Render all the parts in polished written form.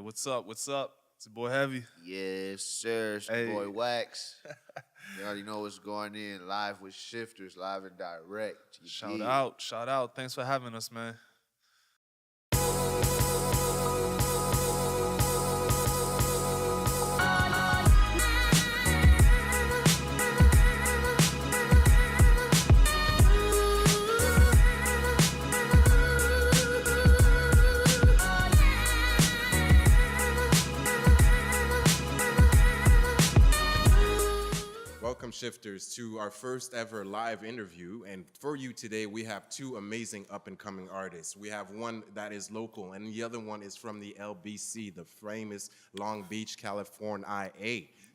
What's up? What's up? It's your boy Heavy. Yes, sir. It's Hey. your boy Waxx. You already know what's going in. Live with Shifters, live and direct. You Shout dig? out. Shout out. Thanks for having us, man. Welcome, Shifters, to our first ever live interview. And for you today, we have two amazing up-and-coming artists. We have one that is local, and the other one is from the LBC, the famous Long Beach, California.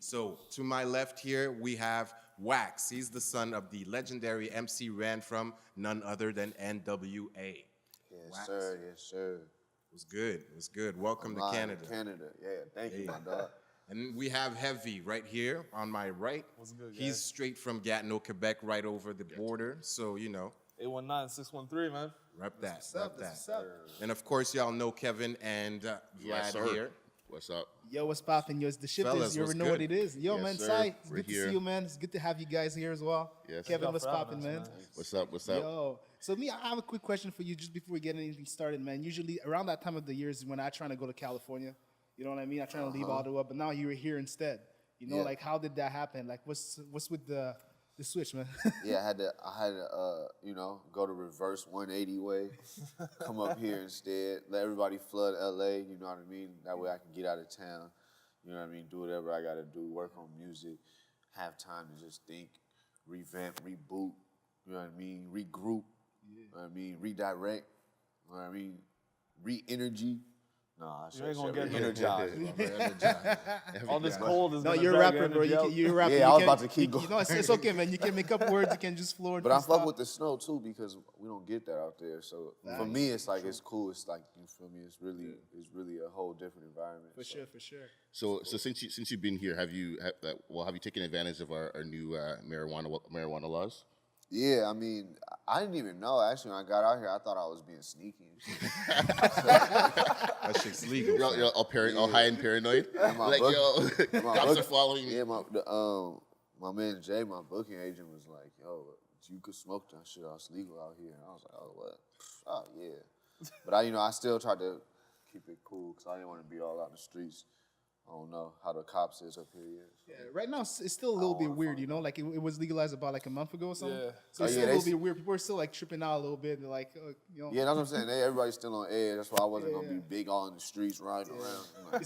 So to my left here, we have Waxx. He's the son of the legendary MC Ren from none other than NWA. Yes, Waxx. sir. Yes, sir. It was good. It was good. Welcome to Live in Canada. Canada. Yeah, thank you, Hey. my dog. And we have Hevve right here on my right. What's good, guys? He's straight from Gatineau, Quebec, right over the border. So, you know, 819-613, man. rep that. What's up? Rep that. What's up? And of course, y'all know Kevin and Vlad Yes, sir. here. What's up? Yo, what's poppin'? Yo, it's the Shifters. Fellas, You what's already know good? what it is. Yo, Yes, man, sir. Cy, it's We're good to here. see you, man. It's good to have you guys here as well. Yes. Kevin, Y'all what's for having poppin', us, man? man. What's up? What's up? Yo, so me, I have a quick question for you just before we get anything started, man. Usually around that time of the year is when I try to go to California. You know what I mean? I try to leave Ottawa, but now you're here instead. You know, Yeah. like how did that happen? Like what's with the switch, man? Yeah, I had to, go to reverse 180 way, come up here instead, let everybody flood LA, you know what I mean? That way I can get out of town, you know what I mean? Do whatever I gotta do, work on music, have time to just think, revamp, reboot, you know what I mean? Regroup, you know what I mean? Redirect, you know what I mean? Re-energy. Nah, I should ain't gonna say get no re-energize. All this cold is No, gonna you're a drag rapper, bro. energy out. You're a rapper. Yeah, You I was can- about to keep You know, it's okay, man. You can make up words. You can just floor. But I fuck with the snow too because we don't get that out there. So for me, it's like it's cool. It's like, you feel me? It's really a whole different environment. For So, sure. So since you've been here, have you taken advantage of our new marijuana laws? Yeah, I mean, I didn't even know. Actually, when I got out here, I thought I was being sneaky. That shit's legal. You're all high and paranoid. And my Like book- yo, my cops book- are following me. Yeah, my man Jay, my booking agent, was like, "Yo, you could smoke that shit. It's legal out here." And I was like, "Oh, what? Oh, yeah." But I still tried to keep it cool because I didn't want to be all out in the streets. I don't know how the cops is up here yet. So. Yeah, right now it's still a little bit weird, you know. Like it was legalized about like a month ago or something. Yeah. So Oh, it's yeah, still a they little bit weird. People are still like tripping out a little bit. They're like, you know. Yeah, that's what I'm saying. Everybody's still on edge. That's why I wasn't gonna be big all in the streets riding around. Like,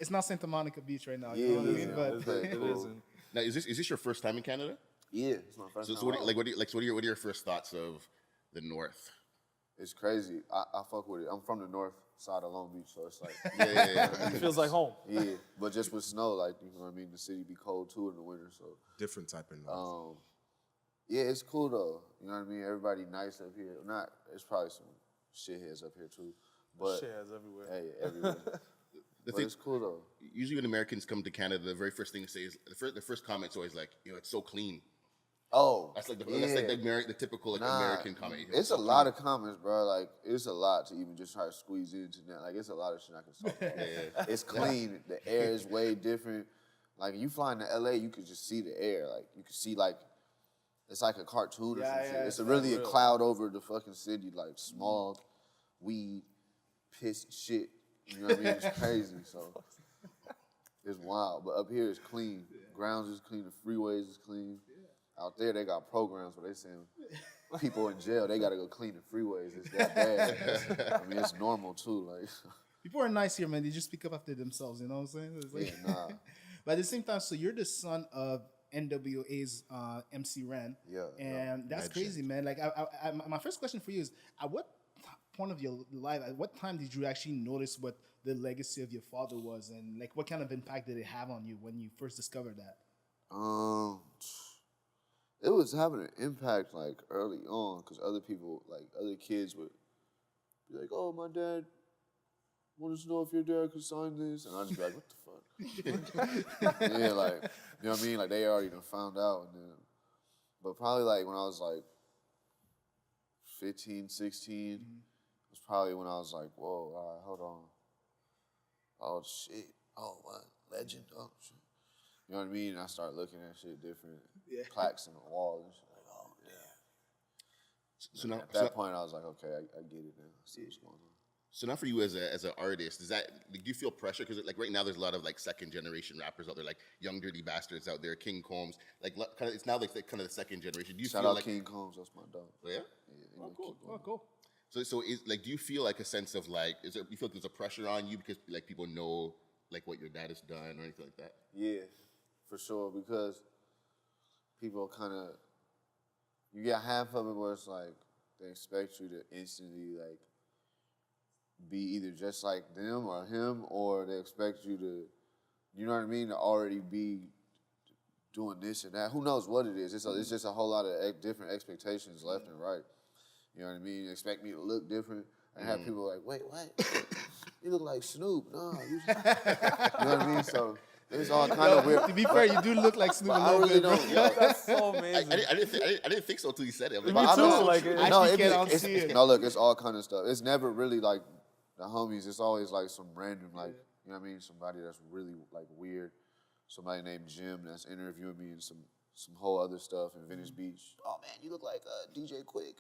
It's not Santa Monica Beach right now. Yeah, You know what I yeah, mean? yeah. But It isn't. Now, is this your first time in Canada? yeah, it's my first So time. what out. are your first thoughts of the North? It's crazy. I fuck with it. I'm from the north side of Long Beach, so it's like, Yeah. It feels like home. yeah. But just with snow, like, you know what I mean? The city be cold too in the winter, so. Different type of noise. Yeah, it's cool though. You know what I mean? Everybody nice up here. It's probably some shitheads up here too. But Shit has everywhere. hey, everywhere. The But thing, it's cool though. usually when Americans come to Canada, the very first thing to say is the first comment's always like, it's so clean. Oh, That's like the yeah. the typical Nah, American comment. It's a lot of comments, bro. Like, it's a lot to even just try to squeeze into that. Like, it's a lot of shit I can talk about. It's clean. The air is way different. Like, you fly into LA, you could just see the air. Like, you could see, like, it's like a cartoon or some shit. It's really a cloud over the fucking city, like smog, weed, piss, shit. You know what I mean? It's crazy. So, it's wild. But up here, it's clean. Grounds is clean. The freeways is clean. Out there, they got programs where they saying people in jail, they got to go clean the freeways. It's that bad. I mean, it's normal, too. Like, people are nice here, man. They just pick up after themselves. You know what I'm saying? It's like, yeah, nah. But at the same time, so you're the son of NWA's MC Ren. Yeah, And that's crazy, man. Like, my first question for you is, at what point of your life, at what time did you actually notice what the legacy of your father was, and like what kind of impact did it have on you when you first discovered that? It was having an impact, like, early on, because other people, like, other kids would be like, "Oh, my dad wanted to know if your dad could sign this," and I'd just be like, "What the fuck?" Yeah, like, you know what I mean? Like, they already done found out. And then, but probably, like, when I was, like, 15, 16, was probably when I was like, whoa, all right, hold oh shit, oh what, legend, oh shit. You know what I mean? I start looking at shit different, plaques on the wall and shit. Like, oh damn. So now, At that point, I was like, okay, I get it now. I see what's going on. So now for you as an artist, do you feel pressure? Because like right now, there's a lot of like second generation rappers out there, like Young Dirty Bastards out there, King Combs. Like kind of, it's now like kind of the second generation. Do you Shout feel out like King Combs, that's my dog. Oh, yeah? Yeah, Cool. Oh, cool. So is like, do you feel like a sense of like, you feel like there's a pressure on you because like people know like what your dad has done or anything like that? Yeah, for sure, because people kind of, you get half of it where it's like, they expect you to instantly like be either just like them or him, or they expect you to, you know what I mean, to already be doing this and that. Who knows what it is? It's just a whole lot of different expectations left and right. You know what I mean? They expect me to look different. I have people like, wait, what? You look like Snoop. No, you know what I mean? So it's all kind of weird. To be fair, you do look like Snoop a I little really bit, bro. don't. Yo, That's so amazing. I didn't think so until you said it. I'm Me like, too. know. Like, No, actually can't unsee it. No, look, it's all kind of stuff. It's never really like the homies. It's always like some random, like, you know what I mean? Somebody that's really like weird. Somebody named Jim that's interviewing me and some whole other stuff in Venice Beach. Oh man, you look like DJ Quick.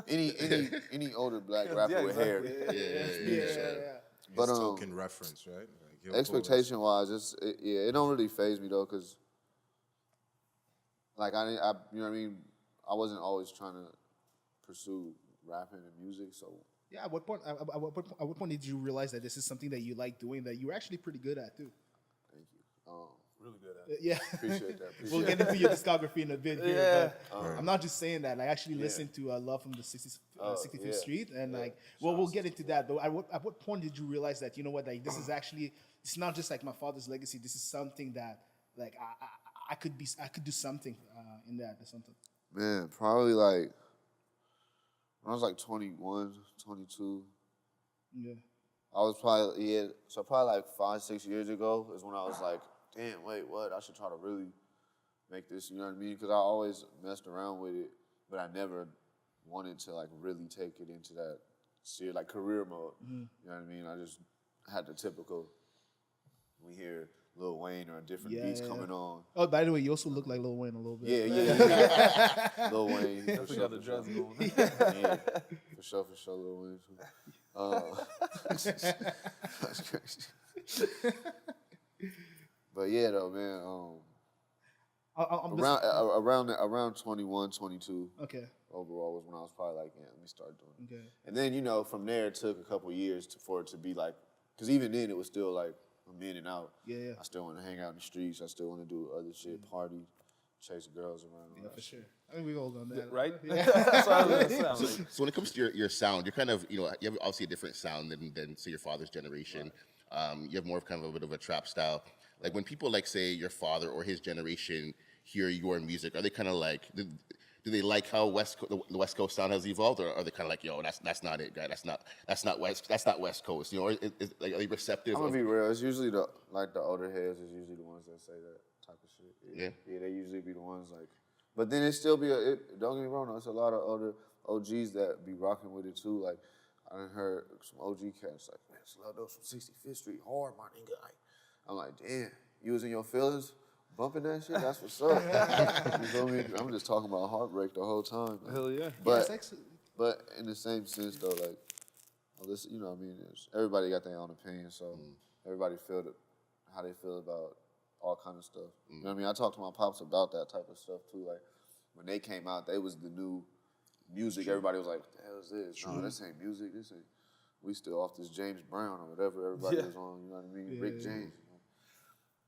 any older black rapper with hair. Yeah. But token reference, right? Like, he'll pull expectation wise, it don't really faze me though, cause like I you know what I mean. I wasn't always trying to pursue rapping and music, so. Yeah, at what point did you realize that this is something that you like doing that you're actually pretty good at too? Thank you. really good at it. Yeah. Appreciate that. We'll get into your discography in a bit here, Yeah. but I'm not just saying that. I actually listened to Love from the 65th yeah. Street, and like, well, we'll get into that. But at what point did you realize that, you know what, like, this is actually, it's not just like my father's legacy. This is something that, like, I could do something in that or something. Man, probably like when I was like 21, 22. Yeah. I was probably like 5-6 years ago is when I was like, damn, wait, what? I should try to really make this, you know what I mean? Because I always messed around with it, but I never wanted to like really take it into that like career mode. You know what I mean? I just had the typical, we hear Lil Wayne or different beats coming on. Oh, by the way, you also look like Lil Wayne a little bit. Yeah. Lil Wayne. Definitely got the dreads going. Yeah, for sure, Lil Wayne too. That's crazy. But yeah, though, man. Around 21, 22. Okay. Overall was when I was probably like, yeah, let me start doing it. Okay. And then, you know, from there it took a couple years for it to be like, because even then it was still like I'm in and out. Yeah. I still want to hang out in the streets. I still want to do other shit, party, chase girls around. Yeah, for sure. I mean, we've all done that, Right? Yeah. That's what I was gonna say. Like, So when it comes to your sound, you're kind of, you know, you have obviously a different sound than say your father's generation. You have more of kind of a bit of a trap style. Like when people like say your father or his generation hear your music, are they kind of like, do they like how the West Coast sound has evolved, or are they kind of like, yo, that's not it, guy, that's not West Coast, you know, or like, are they receptive? I'm gonna be real. It's usually the older heads is usually the ones that say that type of shit. Yeah, they usually be the ones like. But then it still be don't get me wrong. There's a lot of older OGs that be rocking with it too. Like I done heard some OG cats like, man, Slow those from 65th Street hard, my nigga. Like, I'm like, damn, you was in your feelings bumping that shit. That's what's up. You feel me? I'm just talking about heartbreak the whole time. Man. hell yeah. But in the same sense though, like, listen, you know what I mean? Everybody got their own opinion, so everybody feel how they feel about all kind of stuff. You know what I mean? I talked to my pops about that type of stuff too. Like when they came out, they was the new music. Everybody was like, what the hell is this? No, this ain't music. This ain't. We still off this James Brown or whatever everybody was on. You know what I mean? Rick James. You know?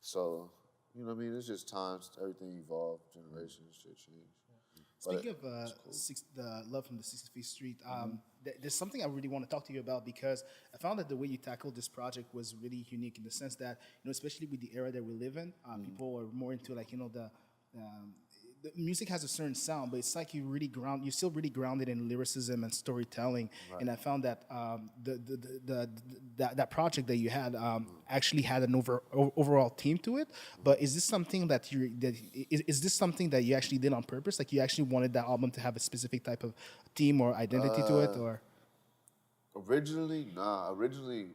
So, you know what I mean? It's just times. Everything evolved. Generations, shit changed. Speaking of the Love from the 65th Street, there's something I really want to talk to you about because I found that the way you tackled this project was really unique in the sense that, you know, especially with the era that we live in, people are more into like, you know, the music has a certain sound, but it's like you're still really grounded in lyricism and storytelling. Right. And I found that that project that you had actually had an overall theme to it. But is this something that is this something that you actually did on purpose? Like you actually wanted that album to have a specific type of theme or identity to it, or? Originally, nah. Originally,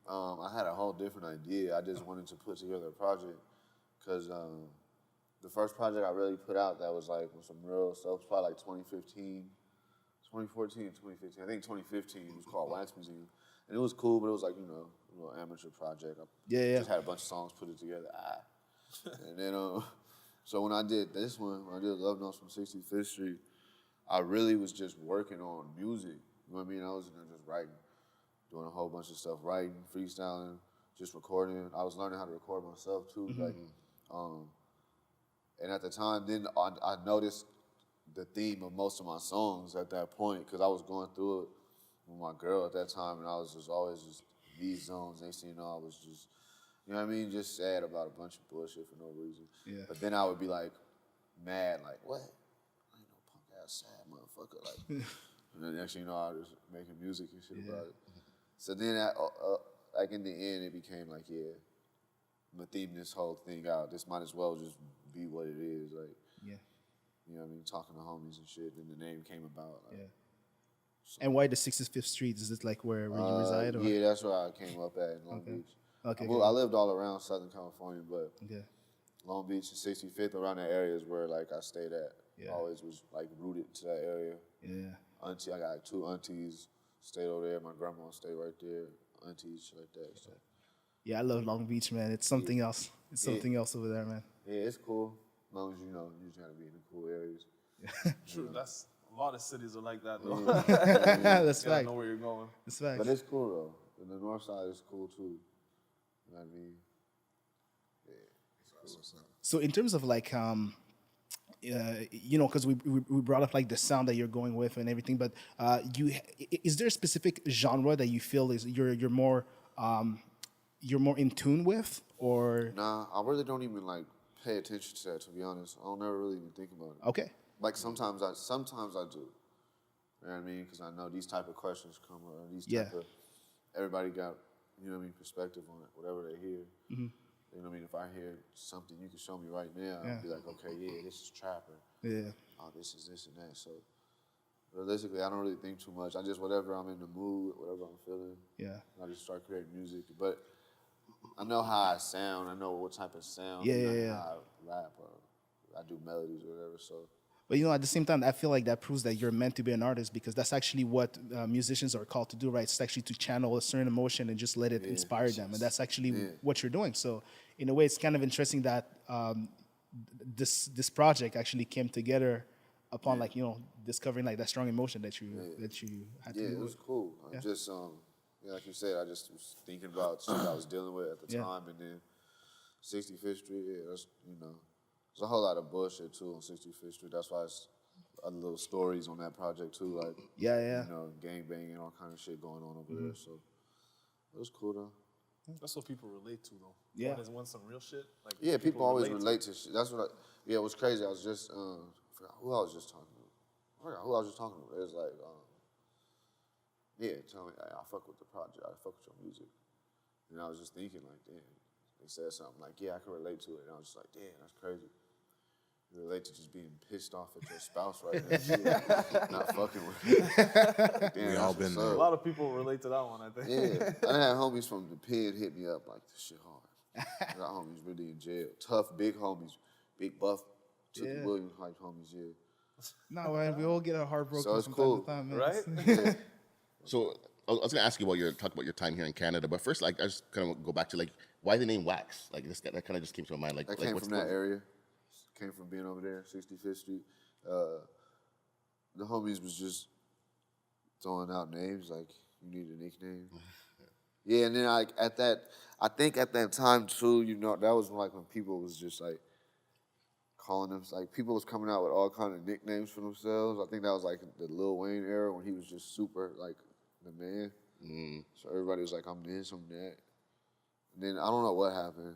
I had a whole different idea. I just wanted to put together a project because the first project I really put out that was like with some real stuff was probably like 2015, 2014, 2015. I think 2015 it was called Wax Museum. And it was cool, but it was like, you know, a little amateur project. I just had a bunch of songs put it together. And then, so when I did this one, when I did Love Notes from 65th Street, I really was just working on music. You know what I mean? I was just writing, doing a whole bunch of stuff, writing, freestyling, just recording. I was learning how to record myself too. Like, and at the time, then I noticed the theme of most of my songs at that point because I was going through it with my girl at that time, and I was just always just these zones. Next thing you know, I was just, you know what I mean, just sad about a bunch of bullshit for no reason. Yeah. But then I would be like mad, like, what? I ain't no punk ass sad motherfucker. Like, and then next thing you know, I was making music and shit about it. So then, like in the end, it became like, yeah, I'm gonna theme this whole thing out. This might as well just be what it is. Like, you know what I mean, talking to homies and shit. Then the name came about. Like, so. And why the 65th Street? Is this like where you reside? Or? Yeah, that's where I came up at in Long Beach. Okay. I lived all around Southern California, but Long Beach and 65th, around that area is where like I stayed at. I always was like rooted to that area. Auntie, I got like 2 aunties stayed over there. My grandma stayed right there. Aunties, shit like that. So. Yeah, I love Long Beach, man. It's something else. It's something else over there, man. Yeah, it's cool. As long as you know, you just gotta be in the cool areas. True, that's a lot of cities are like that though. That's fact. Know where you're going. That's fact. But it's cool though. And the north side is cool too. You know what I mean? Yeah, it's cool. So in terms of like, you know, because we brought up like the sound that you're going with and everything, but is there a specific genre that you feel is you're more in tune with, or? Nah, I really don't even like pay attention to that, to be honest. I don't never really even think about it. Okay. Like sometimes I do. You know what I mean? Because I know these type of questions come or these type of, everybody got, you know what I mean, perspective on it, whatever they hear. You know what I mean? If I hear something you can show me right now, I'll be like, okay, yeah, this is trapper. Oh, this is this and that. So realistically, I don't really think too much. I just, whatever I'm in the mood, whatever I'm feeling, I just start creating music. But I know how I sound. I know what type of sound. How I rap or I do melodies or whatever. So. But you know, at the same time, I feel like that proves that you're meant to be an artist, because that's actually what musicians are called to do, right? It's actually to channel a certain emotion and just let it inspire them, and that's actually what you're doing. So, in a way, it's kind of interesting that this project actually came together upon like, you know, discovering like that strong emotion that you had to do. Yeah, it was cool. I just like you said, I just was thinking about shit I was dealing with at the time, and then 65th Street, that's, you know, there's a whole lot of bullshit too on 65th Street. That's why it's other little stories on that project too, like you know, gang banging, all kind of shit going on over there. So it was cool though. That's what people relate to though. Yeah, want some real shit. Like people always relate to shit. That's what. It was crazy. I was just I forgot who I was just talking to. It was like tell me I fuck with the project. I fuck with your music. And I was just thinking like, damn. They said something like, yeah, I can relate to it. And I was just like, damn, that's crazy. You relate to just being pissed off at your spouse right now. Not fucking with you. Damn, we all been there. A lot of people relate to that one, I think. Yeah. I had homies from the pen hit me up like, this shit hard. I got homies really in jail. Tough, big homies. Big buff, Tookie Williams type homies, No, man, we all get our heart broken so it's from cool. time to time, man. Right? Yeah. So I was gonna ask you talk about your time here in Canada, but first, like, I just kind of go back to like, why the name Wax? Like that kind of just came to my mind. Like, that came from that area. Came from being over there, 65th Street. The homies was just throwing out names like, you need a nickname. Yeah, and then I think at that time too, you know, that was like when people was just like calling them, like people was coming out with all kind of nicknames for themselves. I think that was like the Lil Wayne era when he was just super like the man. So everybody was like, I'm this, I'm that. And then I don't know what happened.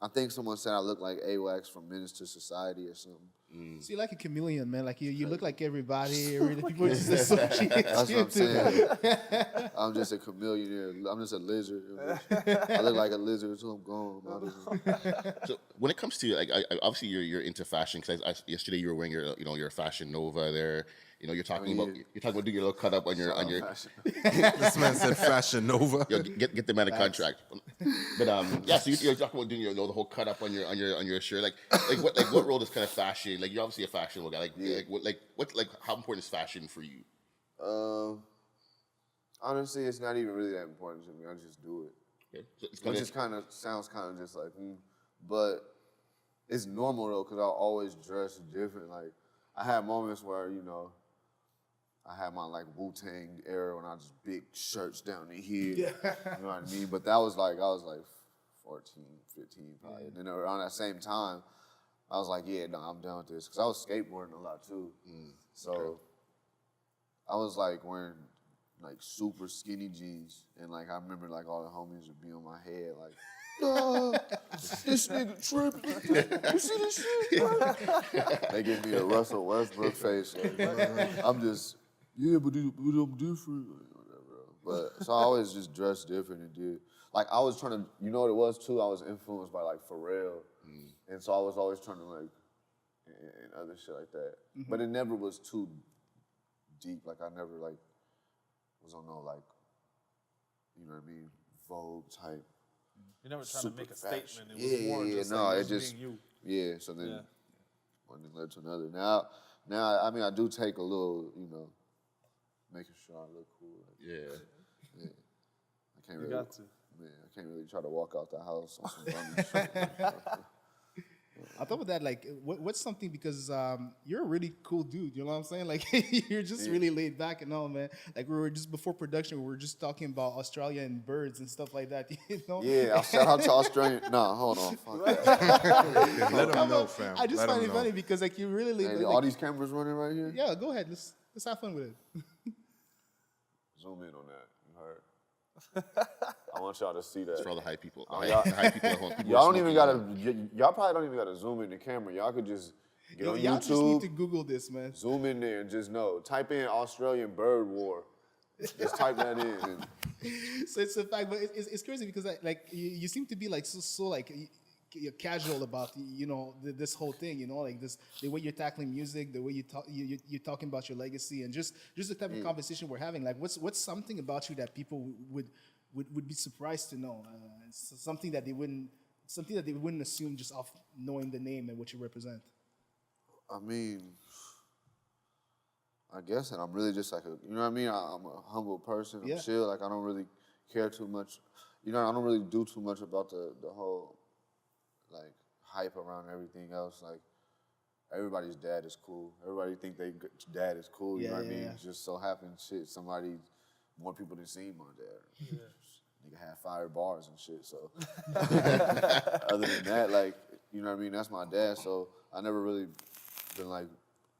I think someone said I look like Wax from Menace to Society or something. So you're like a chameleon, man. Like you look like everybody. People just associate. That's what I'm saying. I'm just a chameleon. I'm just a lizard. I look like a lizard until I'm gone. So when it comes to like, obviously you're into fashion, because yesterday you were wearing your Fashion Nova there, You know, you're talking about doing your little cut up on your This man said Fashion Nova. Yo, get the man a contract. But yeah, so you're talking about doing the whole cut up on your shirt. What role does kind of fashion? Like, you're obviously a fashion guy. How important is fashion for you? Honestly, it's not even really that important to me. I just do it. Okay. So Which just kind of sounds kind of just like, but it's normal though, because I always dress different. Like, I had moments where, you know, I had my like Wu-Tang era when I just big shirts down to here. Yeah. You know what I mean? But that was like, I was like 14, 15 probably. And then around that same time, I was like, yeah, no, I'm done with this. Because I was skateboarding a lot too. So I was like wearing like super skinny jeans. And like I remember like all the homies would be on my head like, this nigga tripping. You see this shit, bro? They give me a Russell Westbrook face. Like, I'm just, yeah, but I'm different. Whatever. But so I always just dressed different and did. Like I was trying to, you know what it was too? I was influenced by like Pharrell. And so I was always trying to like, and other shit like that. But it never was too deep. Like I never like, was on no like, you know what I mean, Vogue type. You never trying to make a fashion. statement. It was more just no, like it just being you. Yeah. So then one thing led to another. Now, I mean, I do take a little, you know, making sure I look cool. Like, yeah. I can't really. You got to. Man, I can't really try to walk out the house on some bummy shit. On top of that, like, what's something, because you're a really cool dude, you know what I'm saying? Like, you're just really laid back and all, man. Like, we were just before production, we were just talking about Australia and birds and stuff like that, you know? Yeah, I'll shout out to Australia. Nah, hold on. Fuck that. Let them know, fam. I just Let find them it know. funny because, like, you really laid Hey, back. all these cameras running right here? Yeah, go ahead. Let's have fun with it. Zoom in on that. You heard? I want y'all to see that. For all the high people. Oh, The high people at home. People Y'all are don't even smoking. y'all probably don't even gotta zoom in the camera. Y'all could just get on Y'all just need YouTube, to Google this, man. zoom in there and just know. Type in Australian bird war. Just type that in. And So it's a fact, but it's crazy because like you seem to be like so like you're casual about you know this whole thing, you know, like this the way you're tackling music, the way you talk you're talking about your legacy and just the type of conversation we're having. Like what's something about you that people would be surprised to know? It's something that they wouldn't assume just off knowing the name and what you represent. I mean, I guess that I'm really just like you know what I mean? I'm a humble person. I'm chill. Like I don't really care too much. You know, I don't really do too much about the whole like hype around everything else. Like everybody's dad is cool. Everybody think they dad is cool. You know what I mean? It just so happens more people than seen my dad. Yeah. Nigga had fire bars and shit. So other than that, like you know what I mean? That's my dad. So I never really been like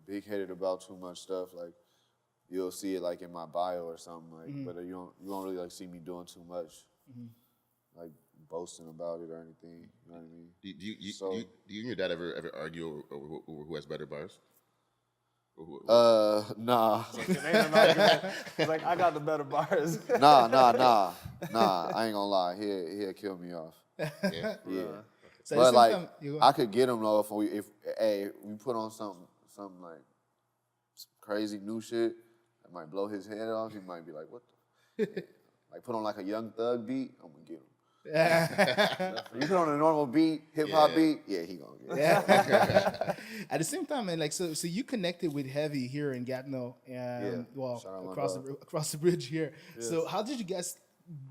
big headed about too much stuff. Like you'll see it like in my bio or something. Like, but you don't really like see me doing too much. Like boasting about it or anything. You know what I mean? Do you and your dad ever argue over who has better bars? Nah. It ain't an argument. It's like, I got the better bars. Nah. I ain't gonna lie. He'll kill me off. Yeah. So But like, time, I could get him though if we put on something like some crazy new shit that might blow his head off. He might be like, what the? Like put on like a Young Thug beat, I'm gonna get him. You put on a normal beat, hip hop beat, he gonna get it. At the same time, man, like so you connected with Hevve here in Gatineau, and Shout out across the bridge here. Yes. So how did you guys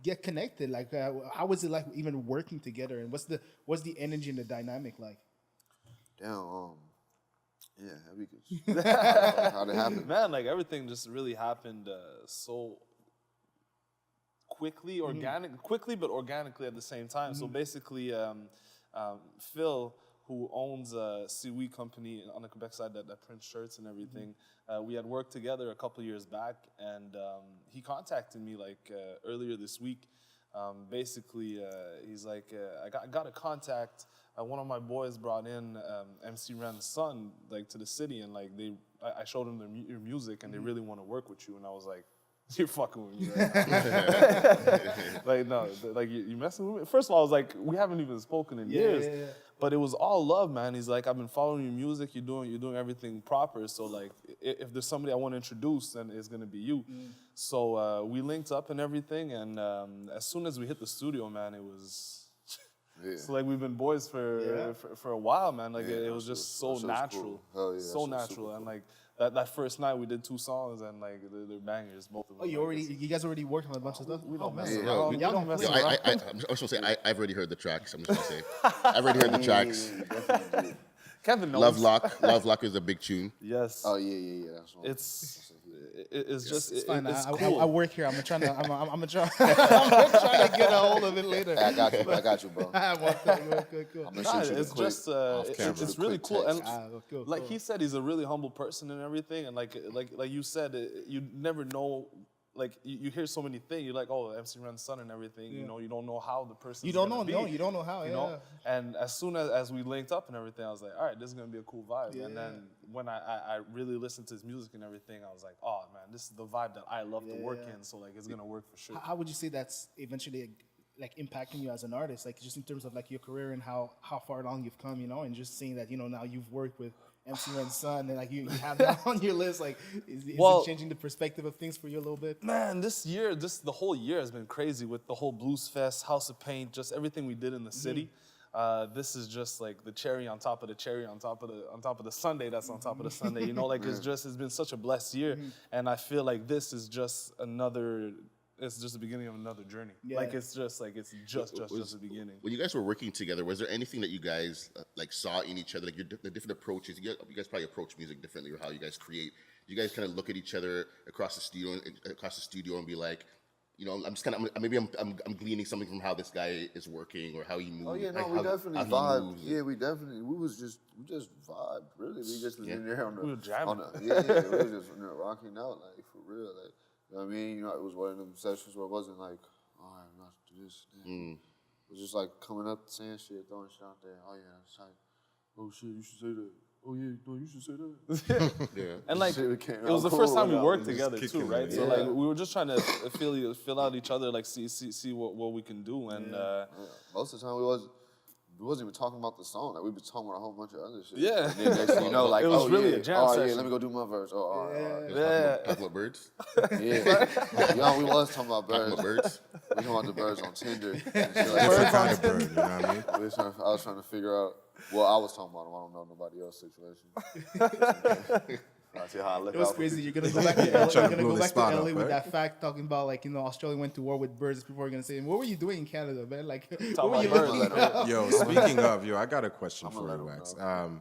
get connected? Like, how was it like even working together? And what's the energy and the dynamic like? Damn, Hevve. How'd it happen? Man, like everything just really happened so quickly, quickly but organically at the same time. So basically, Phil, who owns a Siwi company on the Quebec side that prints shirts and everything, we had worked together a couple years back, and he contacted me like earlier this week. Basically, he's like, I got a contact. One of my boys brought in MC Ren's son like to the city, and like I showed him your music, and they really want to work with you. And I was like, You're fucking with me, right? Like, no, like, you messing with me? First of all, I was like, we haven't even spoken in years. Yeah. But it was all love, man. He's like, I've been following your music. You're doing everything proper. So, like, if there's somebody I want to introduce, then it's going to be you. So we linked up and everything. And as soon as we hit the studio, man, it was... Yeah. So, like, we've been boys for a while, man. Like, it was just so that shit was natural. cool. Hell yeah, so that shit was natural. super And, cool. like, that first night, we did 2 songs, and, like, they're bangers, both of them. Oh, you guys already worked on a bunch of stuff? We don't mess man. around. Yeah, We don't mess No, around. I'm just gonna say I've already heard the tracks. I'm just gonna say I've already heard the tracks. Definitely did. Kevin knows. Love Lock is a big tune. Yes. Oh yeah. That's one. It's just It's fine. it's I cool. work here. I'm gonna try to get a hold of it later. I got you, bro. Cool. I'm gonna Nah, shoot you it's the quick. just camera. it's really cool, and Cool. like he said, he's a really humble person and everything, and like you said, you never know. Like you hear so many things, you're like, oh, MC Ren's son and everything. You know, you don't know how the person. You don't know. No, you don't know how. You know, and as soon as we linked up and everything, I was like, all right, this is gonna be a cool vibe. And then when I really listened to his music and everything, I was like, oh man, this is the vibe that I love to work in. So like, it's gonna work for sure. How would you say that's eventually like impacting you as an artist, like just in terms of like your career and how far along you've come, you know, and just seeing that, you know, now you've worked with MC Ren's son and like you have that on your list, like is it changing the perspective of things for you a little bit? Man, the whole year has been crazy with the whole Blues Fest, House of Paint, just everything we did in the city. This is just like the cherry on top of the cherry on top of the Sunday that's on top of the Sunday. You know, like it's been such a blessed year, and I feel like this is just another. It's just the beginning of another journey. Yeah. Like it's just the beginning. When you guys were working together, was there anything that you guys like saw in each other, like the different approaches? You guys probably approach music differently, or how you guys create. You guys kind of look at each other across the studio and be like, you know, I'm just kind of maybe I'm gleaning something from how this guy is working or how he moves. Oh yeah, no, like we how definitely he vibe. moves. Yeah, we just vibe. Really, we just was in there on the. We were jamming. We were just in there rocking out, like for real, like. You know what I mean? You know, it was one of them sessions where it wasn't like, all right, I'm not do this. It was just like coming up, saying shit, throwing shit out there. Oh yeah, that's tight. Oh shit, you should say that. Oh yeah, no, you should say that. Yeah. And like Shit, it was the first time we worked together too, kicking right? it, So like we were just trying to feel out each other, like see what we can do. And Most of the time we wasn't even talking about the song. Like we been talking about a whole bunch of other shit. Yeah. And then next thing you know, like It was oh really yeah, a jam oh yeah, session. let me go do my verse. Oh, all right. yeah. Talking about birds. Yeah. Yo, we was talking about Talking birds. about birds. We talking about the birds on Tinder. And shit like Different that. kind of bird, you know what I mean? I was trying to figure out. Well, I was talking about them. I don't know nobody else's situation. I see how I look It was out for crazy. people. You're gonna go back to LA. You're Trying to gonna blow go the back to spot LA up, with right? that fact talking about like, you know, Australia went to war with birds. People are gonna say, what were you doing in Canada, man? Like, what were you about looking birds. at? Yo, speaking of, I got a question for let you, 'em Wax. know.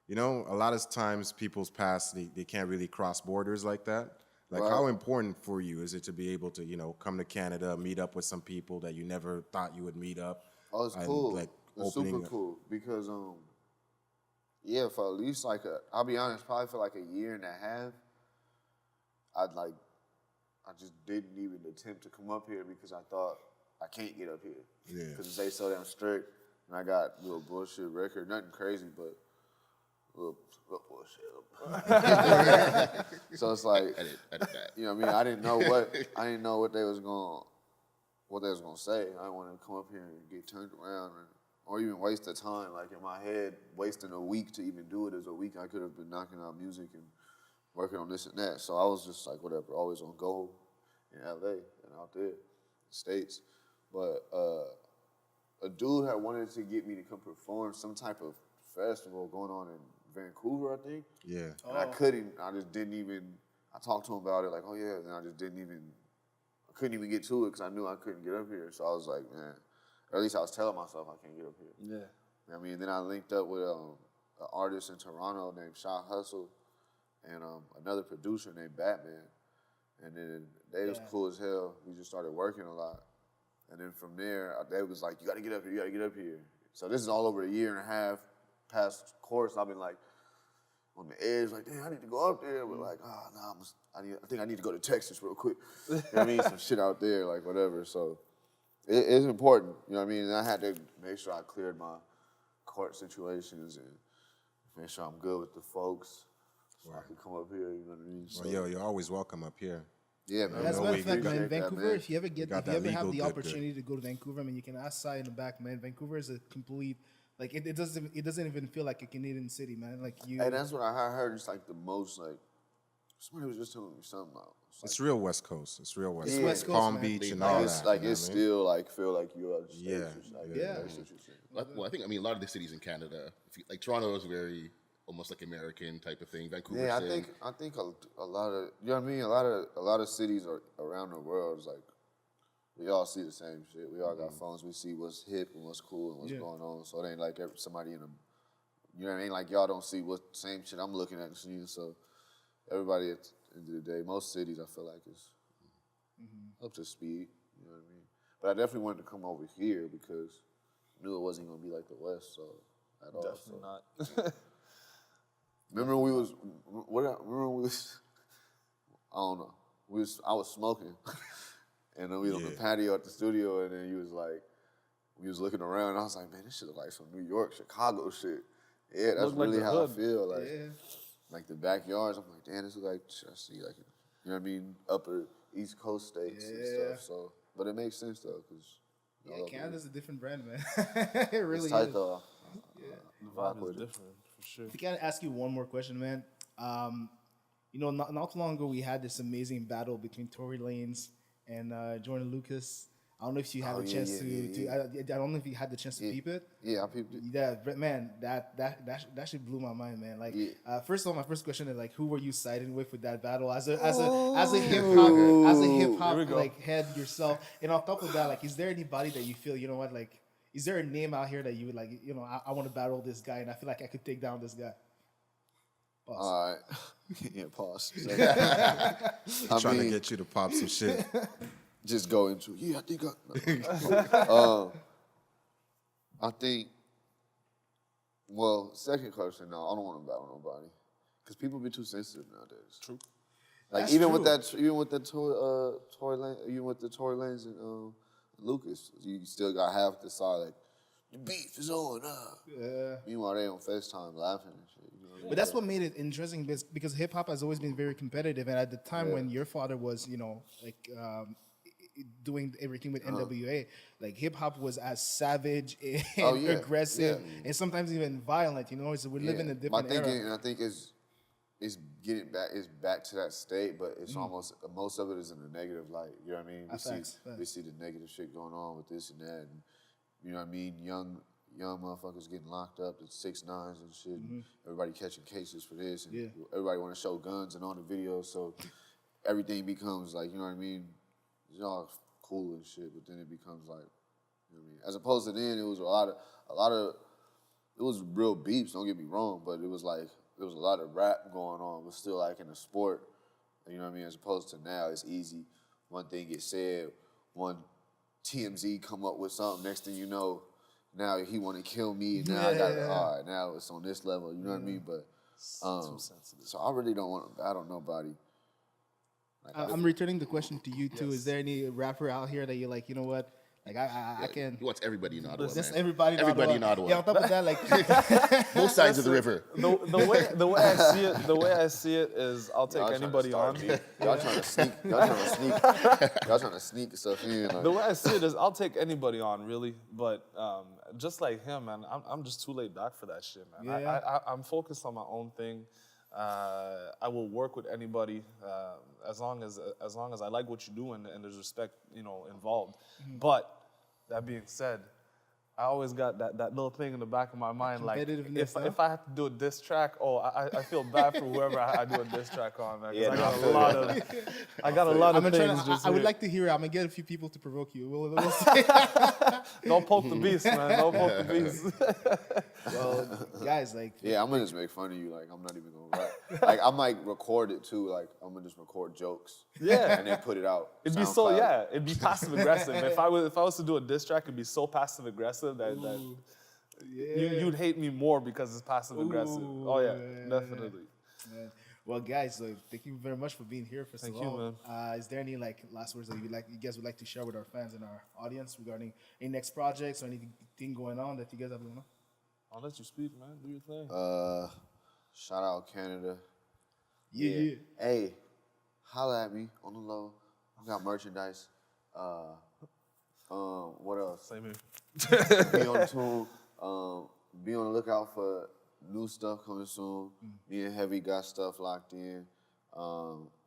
You know, a lot of times people's past, they can't really cross borders like that. Like, Right. how important for you is it to be able to, you know, come to Canada, meet up with some people that you never thought you would meet up? Oh, it's and, cool. like, It's opening super cool because yeah, for at least like I'll be honest, probably for like a year and a half, I just didn't even attempt to come up here because I thought I can't get up here. Yeah. Because they so damn strict, and I got a little bullshit record, nothing crazy, but a little bullshit. So it's like, Edit that. you know what I mean? I didn't know what they was gonna say. I didn't want to come up here and get turned around or even waste the time. Like in my head, wasting a week to even do it as a week. I could have been knocking out music and working on this and that. So I was just like, whatever, always on go in LA and out there, States. But a dude had wanted to get me to come perform some type of festival going on in Vancouver, I think. Yeah. And I couldn't, I just didn't even, I talked to him about it, like, oh yeah, and I just I couldn't even get to it because I knew I couldn't get up here. So I was like, man, or at least I was telling myself I can't get up here. Yeah. You know what I mean, then I linked up with an artist in Toronto named Shot Hustle and another producer named Batman. And then they was cool as hell. We just started working a lot. And then from there, they was like, you gotta get up here, you gotta get up here. So this is all over a year and a half past course. I've been like on the edge, like, damn, I need to go up there. But like, oh, nah, I think I need to go to Texas real quick. You know what I mean? Some shit out there, like whatever. So it's important, you know what I mean? And I had to make sure I cleared my court situations and make sure I'm good with the folks so I can come up here, you know what I mean? So, Well, yo, you're always welcome up here. Yeah, man. As a know matter we of fact, got man, that, Vancouver. man. If you ever got that have legal the good. opportunity to go to Vancouver, I mean, you can ask Cy in the back, man. Vancouver is a complete, like, it doesn't even feel like a Canadian city, man. Like you, Hey, that's what I heard. It's like the most like somebody was just telling me something about. It's real West Coast. It's real West It's Coast. West Coast, Palm man. Beach and Like all it's that. like you know it's what I mean? still like feel like you're out of state. Yeah. Like, Yeah. that's what you're saying. Well, I think a lot of the cities in Canada, like Toronto is very almost like American type of thing. Vancouver, Yeah, same. I think a lot of you know what I mean. A lot of cities are around the world is like we all see the same shit. We all got phones. We see what's hip and what's cool and what's going on. So it ain't like somebody in a you know what I mean. Like y'all don't see what same shit I'm looking at and seeing. So everybody at the end of the day, most cities I feel like is up to speed. You know what I mean. But I definitely wanted to come over here because I knew it wasn't gonna be like the West. So at all. Definitely So. not. Remember we was I don't know. I was smoking. And then we was on the patio at the studio and then you was like we was looking around and I was like, man, this shit look like some New York, Chicago shit. Yeah, that's Look like really the how hood. I feel. Like like the backyards, I'm like, damn, this look like I see like you know what I mean, upper East Coast states and stuff. So but it makes sense though, because yeah, Canada's a different brand, man. It really it's tight is. though. The vibe is different for sure. If I can ask you one more question, man. You know, not too long ago we had this amazing battle between Tory Lanez and Jordan Lucas. I don't know if you had a chance to. I don't know if you had the chance to peep it. Yeah, I peeped it. Yeah, but man, that shit blew my mind, man. Like, first of all, my first question is like, who were you siding with that battle as a hip hop like head yourself? And on top of that, like, is there anybody that you feel, you know what, like, is there a name out here that you would like, you know, I want to battle this guy and I feel like I could take down this guy? Pause. All right. Yeah, pause. I'm trying to get you to pop some shit. Just go into I think I think. Well, second question. No, I don't want to battle nobody because people be too sensitive nowadays. True. Like That's even true. with the Tory Lanez and Lucas, you still got half the side like the beef is on. Yeah. Meanwhile, they on FaceTime laughing and shit. You know what I mean? But that's what made it interesting because hip hop has always been very competitive, and at the time when your father was, you know, like doing everything with NWA, like hip hop was as savage and aggressive and sometimes even violent. You know, so we live in a different era. And I think it's getting back. It's back to that state, but it's almost most of it is in a negative light. You know what I mean? We see the negative shit going on with this and that, and you know what I mean. Young motherfuckers getting locked up at 6'9" and shit. And everybody catching cases for this, and everybody want to show guns and on the videos. So everything becomes like, you know what I mean. It's all cool and shit, but then it becomes like, you know what I mean. As opposed to then, it was a lot of it was real beefs. Don't get me wrong, but it was like there was a lot of rap going on, but still like in the sport. You know what I mean? As opposed to now, it's easy. One thing gets said, one TMZ come up with something. Next thing you know, now he want to kill me. And now I got all right. Now it's on this level. You know what I mean? But too sensitive. So I really don't want to battle nobody. Like, I'm returning the question to you too. Is there any rapper out here that you're like, you know what? Like I can. He wants everybody in Ottawa. Just man. everybody in Ottawa. Yeah, on top of that, like Both sides of the river. The way I see it is I'll take anybody on. Y'all trying to sneak stuff in. Like. The way I see it is I'll take anybody on, really. But just like him, man, I'm just too laid back for that shit, man. Yeah. I'm focused on my own thing. I will work with anybody as long as I like what you do and there's respect, you know, involved. But that being said, I always got that little thing in the back of my mind, like if I have to do a diss track, I feel bad for whoever I do a diss track on, man. Yeah, I got a lot of things. I would like to hear it. I'm gonna get a few people to provoke you. We'll see. Don't poke the beast, man. Don't poke the beast. Well, guys, like yeah, I'm gonna just make fun of you. Like I'm not even gonna rap. Like I might record it too. Like I'm gonna just record jokes. Yeah. And then put it out. It'd be so it'd be passive aggressive. If I was to do a diss track, it'd be so passive aggressive that you'd hate me more because it's passive aggressive. Oh yeah, definitely. Man. Well, guys, thank you very much for being here. First of all, is there any like last words that you guys would like to share with our fans and our audience regarding any next projects or anything going on that you guys have going on? I'll let you speak, man. Do your thing. Shout out Canada. Yeah. Hey, holla at me on the low. I got merchandise. What else? Same here. Be on tune. Be on the lookout for new stuff coming soon. Me and Hevve got stuff locked in.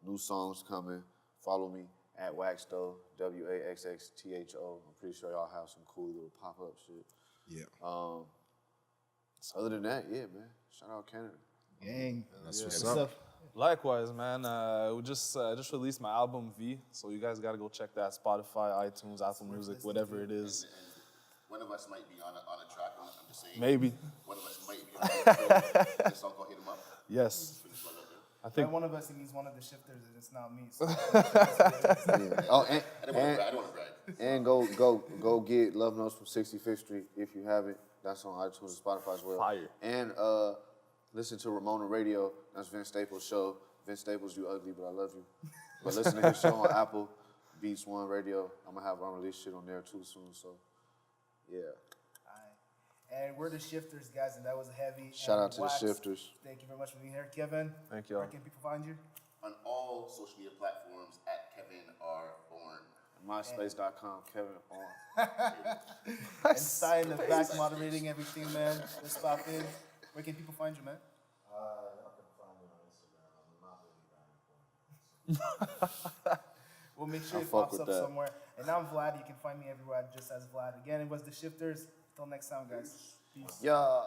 New songs coming. Follow me at Waxxtho, WAXXTHO. I'm pretty sure y'all have some cool little pop-up shit. Yeah. Other than that, yeah, man. Shout out Canada. Gang. That's Good what's stuff. up. Likewise, man. We just released my album V, so you guys gotta go check that. Spotify, iTunes, Apple Music, whatever it is. And one of us might be on a track. I'm just saying. Maybe. One of us might be on a track. This song called Hit 'Em Up. Yes. I Like think one of us, he's one of the shifters, and it's not me. So. Yeah. Oh, I don't want to brag. and go get Love Notes from 65th Street if you haven't. That's on iTunes and Spotify as well. Fire. And listen to Ramona Radio. That's Vince Staples' show. Vince Staples, you ugly, but I love you. But listen to his show on Apple, Beats One Radio. I'm gonna have unreleased shit on there too soon. So, yeah. And we're the shifters, guys, and that was Hevve. Shout and out to the Waxx. shifters. Thank you very much for being here, Kevin. Thank you. Where can people find you? On all social media platforms at Kevin R. Bourne. MySpace.com, Kevin on. And Cy in the back moderating everything, man. Just pop in. Where can people find you, man? We'll make sure I it fuck pops with up that. somewhere. And I'm Vlad. You can find me everywhere just as Vlad. Again, it was the shifters. Till next time, guys. Peace. Yeah.